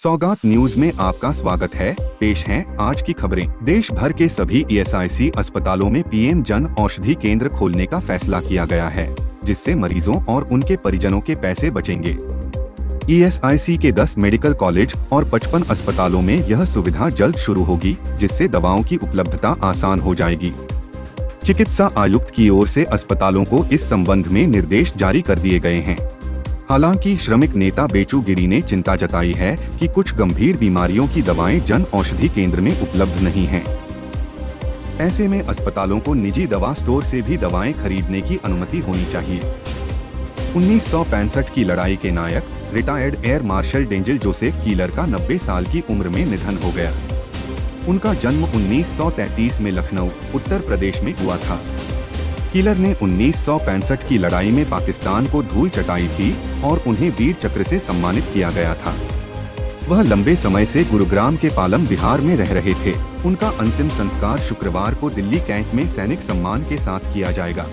सौगात न्यूज में आपका स्वागत है। पेश हैं आज की खबरें। देश भर के सभी ईएसआईसी अस्पतालों में पीएम जन औषधि केंद्र खोलने का फैसला किया गया है, जिससे मरीजों और उनके परिजनों के पैसे बचेंगे। ईएसआईसी के 10 मेडिकल कॉलेज और 55 अस्पतालों में यह सुविधा जल्द शुरू होगी, जिससे दवाओं की उपलब्धता आसान हो जाएगी। चिकित्सा आयुक्त की ओर से अस्पतालों को इस संबंध में निर्देश जारी कर दिए गए हैं। हालांकि श्रमिक नेता बेचू गिरी ने चिंता जताई है कि कुछ गंभीर बीमारियों की दवाएं जन औषधि केंद्र में उपलब्ध नहीं हैं। ऐसे में अस्पतालों को निजी दवा स्टोर से भी दवाएं खरीदने की अनुमति होनी चाहिए। 1965 की लड़ाई के नायक retired air marshal Denzil Joseph Keelor का 90 साल की उम्र में निधन हो गया। उनका जन्म 1933 में लखनऊ, उत्तर प्रदेश में हुआ था। कीलर ने 1965 की लड़ाई में पाकिस्तान को धूल चटाई थी और उन्हें वीर चक्र से सम्मानित किया गया था। वह लंबे समय से गुरुग्राम के पालम बिहार में रह रहे थे। उनका अंतिम संस्कार शुक्रवार को दिल्ली कैंट में सैनिक सम्मान के साथ किया जाएगा।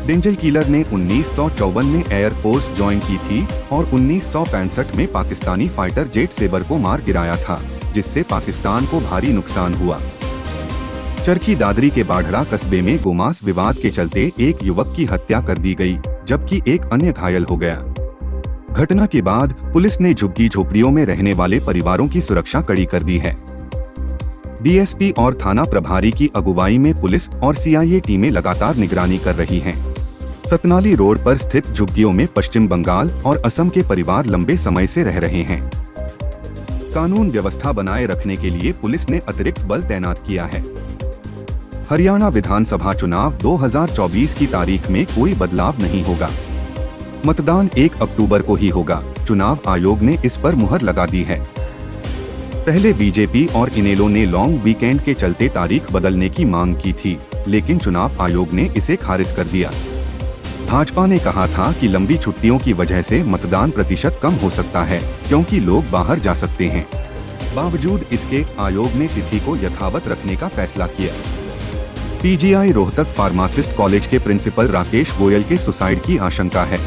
डेंजल कीलर ने 1954 में एयरफोर्स ज्वाइन की थी और 1965 में पाकिस्तानी फाइटर जेट सेबर को मार गिराया था, जिससे पाकिस्तान को भारी नुकसान हुआ। चरखी दादरी के बाढ़ड़ा कस्बे में गोमांस विवाद के चलते एक युवक की हत्या कर दी गई, जबकि एक अन्य घायल हो गया। घटना के बाद पुलिस ने झुग्गी झोपड़ियों में रहने वाले परिवारों की सुरक्षा कड़ी कर दी है। डीएसपी और थाना प्रभारी की अगुवाई में पुलिस और सीआईए टीमें लगातार निगरानी कर रही हैं। सतनाली रोड पर स्थित झुग्गियों में पश्चिम बंगाल और असम के परिवार लंबे समय से रह रहे हैं। कानून व्यवस्था बनाए रखने के लिए पुलिस ने अतिरिक्त बल तैनात किया है। हरियाणा विधानसभा चुनाव 2024 की तारीख में कोई बदलाव नहीं होगा। मतदान 1 अक्टूबर को ही होगा। चुनाव आयोग ने इस पर मुहर लगा दी है। पहले बीजेपी और इनेलो ने लॉन्ग वीकेंड के चलते तारीख बदलने की मांग की थी, लेकिन चुनाव आयोग ने इसे खारिज कर दिया। भाजपा ने कहा था कि लंबी छुट्टियों की वजह से मतदान प्रतिशत कम हो सकता है, क्योंकि लोग बाहर जा सकते हैं। बावजूद इसके आयोग ने तिथि को यथावत रखने का फैसला किया। पीजीआई रोहतक फार्मासिस्ट कॉलेज के प्रिंसिपल राकेश गोयल के सुसाइड की आशंका है।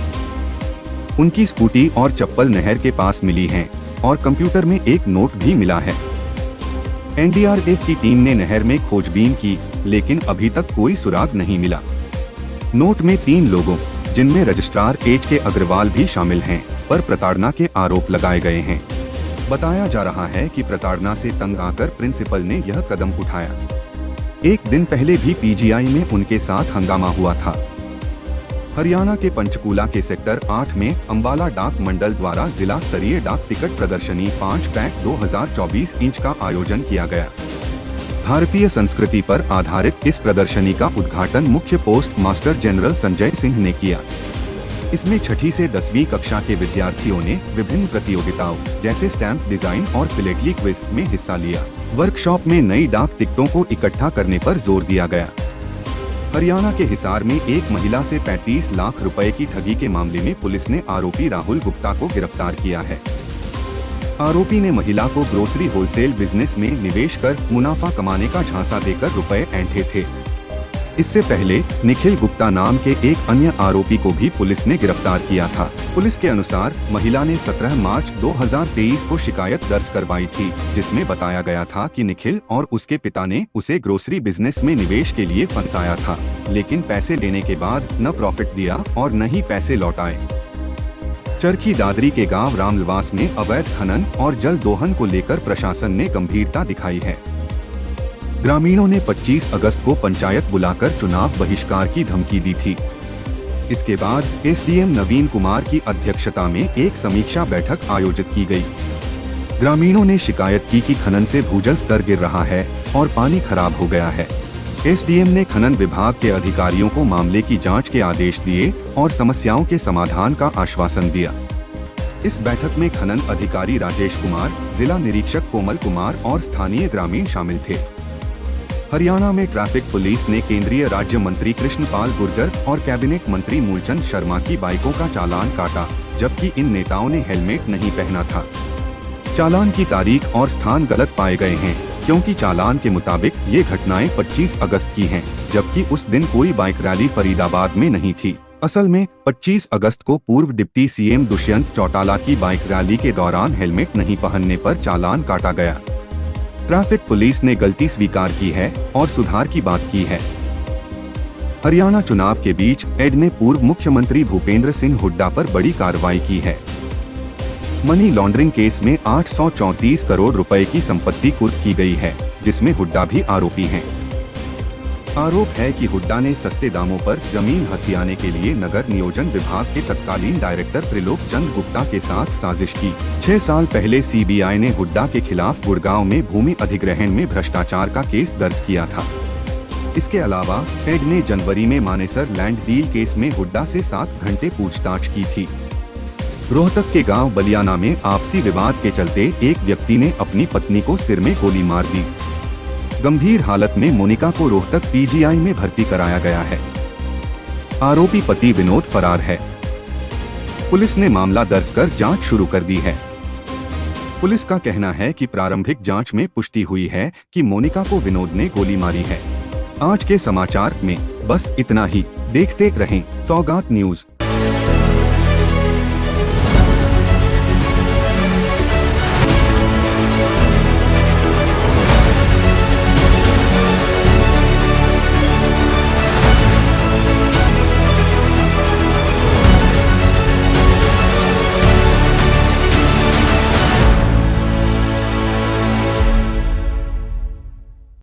उनकी स्कूटी और चप्पल नहर के पास मिली हैं और कंप्यूटर में एक नोट भी मिला है। एनडीआरएफ की टीम ने नहर में खोजबीन की, लेकिन अभी तक कोई सुराग नहीं मिला। नोट में 3 लोगों, जिनमें रजिस्ट्रार HK अग्रवाल भी शामिल हैं, पर प्रताड़ना के आरोप लगाए गए हैं। बताया जा रहा है कि प्रताड़ना से तंग आकर प्रिंसिपल ने यह कदम उठाया। एक दिन पहले भी पीजीआई में उनके साथ हंगामा हुआ था। हरियाणा के पंचकूला के सेक्टर 8 में अंबाला डाक मंडल द्वारा जिला स्तरीय डाक टिकट प्रदर्शनी 5/2024 इंच का आयोजन किया गया। भारतीय संस्कृति पर आधारित इस प्रदर्शनी का उद्घाटन मुख्य post master general Sanjay Singh ने किया। इसमें 6ठी से 10वीं कक्षा के विद्यार्थियों ने विभिन्न प्रतियोगिताओं जैसे स्टैम्प डिजाइन और फिलेटली क्विज में हिस्सा लिया। वर्कशॉप में नई डाक टिकटों को इकट्ठा करने पर जोर दिया गया। हरियाणा के हिसार में एक महिला से 35 लाख रुपए की ठगी के मामले में पुलिस ने आरोपी राहुल गुप्ता को गिरफ्तार किया है। आरोपी ने महिला को ग्रोसरी होलसेल बिजनेस में निवेश कर मुनाफा कमाने का झांसा देकर रुपए ऐंठे थे। इससे पहले निखिल गुप्ता नाम के एक अन्य आरोपी को भी पुलिस ने गिरफ्तार किया था। पुलिस के अनुसार महिला ने 17 मार्च 2023 को शिकायत दर्ज करवाई थी, जिसमें बताया गया था कि निखिल और उसके पिता ने उसे ग्रोसरी बिजनेस में निवेश के लिए फंसाया था, लेकिन पैसे लेने के बाद न प्रॉफिट दिया और न ही पैसे लौटाए। चरखी दादरी के गांव रामलवास में अवैध खनन और जल दोहन को लेकर प्रशासन ने गंभीरता दिखाई है। ग्रामीणों ने 25 अगस्त को पंचायत बुलाकर चुनाव बहिष्कार की धमकी दी थी। इसके बाद एसडीएम नवीन कुमार की अध्यक्षता में एक समीक्षा बैठक आयोजित की गई। ग्रामीणों ने शिकायत की कि खनन से भूजल स्तर गिर रहा है और पानी खराब हो गया है। एसडीएम ने खनन विभाग के अधिकारियों को मामले की जांच के आदेश दिए और समस्याओं के समाधान का आश्वासन दिया। इस बैठक में खनन अधिकारी राजेश कुमार, जिला निरीक्षक कोमल कुमार और स्थानीय ग्रामीण शामिल थे। हरियाणा में ट्रैफिक पुलिस ने केंद्रीय राज्य मंत्री कृष्णपाल गुर्जर और कैबिनेट मंत्री मूलचंद शर्मा की बाइकों का चालान काटा, जबकि इन नेताओं ने हेलमेट नहीं पहना था। चालान की तारीख और स्थान गलत पाए गए हैं, क्योंकि चालान के मुताबिक ये घटनाएं 25 अगस्त की हैं, जबकि उस दिन कोई बाइक रैली फरीदाबाद में नहीं थी। असल में 25 अगस्त को पूर्व डिप्टी सीएम दुष्यंत चौटाला की बाइक रैली के दौरान हेलमेट नहीं पहनने पर चालान काटा गया। ट्रैफिक पुलिस ने गलती स्वीकार की है और सुधार की बात की है। हरियाणा चुनाव के बीच एड ने पूर्व मुख्यमंत्री भूपेंद्र सिंह हुड्डा पर बड़ी कार्रवाई की है। मनी लॉन्ड्रिंग केस में 834 करोड़ रुपए की संपत्ति कुर्क की गई है, जिसमें हुड्डा भी आरोपी हैं। आरोप है कि हुड्डा ने सस्ते दामों पर जमीन हथियाने के लिए नगर नियोजन विभाग के तत्कालीन डायरेक्टर त्रिलोक चंद गुप्ता के साथ साजिश की। 6 साल पहले सीबीआई ने हुड्डा के खिलाफ गुड़गांव में भूमि अधिग्रहण में भ्रष्टाचार का केस दर्ज किया था। इसके अलावा एड ने जनवरी में मानेसर लैंड डील केस में हुड्डा से 7 घंटे पूछताछ की थी। रोहतक के गांव बलियाना में आपसी विवाद के चलते एक व्यक्ति ने अपनी पत्नी को सिर में गोली मार दी। गंभीर हालत में मोनिका को रोहतक पीजीआई में भर्ती कराया गया है। आरोपी पति विनोद फरार है। पुलिस ने मामला दर्ज कर जांच शुरू कर दी है। पुलिस का कहना है कि प्रारंभिक जांच में पुष्टि हुई है कि मोनिका को विनोद ने गोली मारी है। आज के समाचार में बस इतना ही। देखते रहें सौगात न्यूज।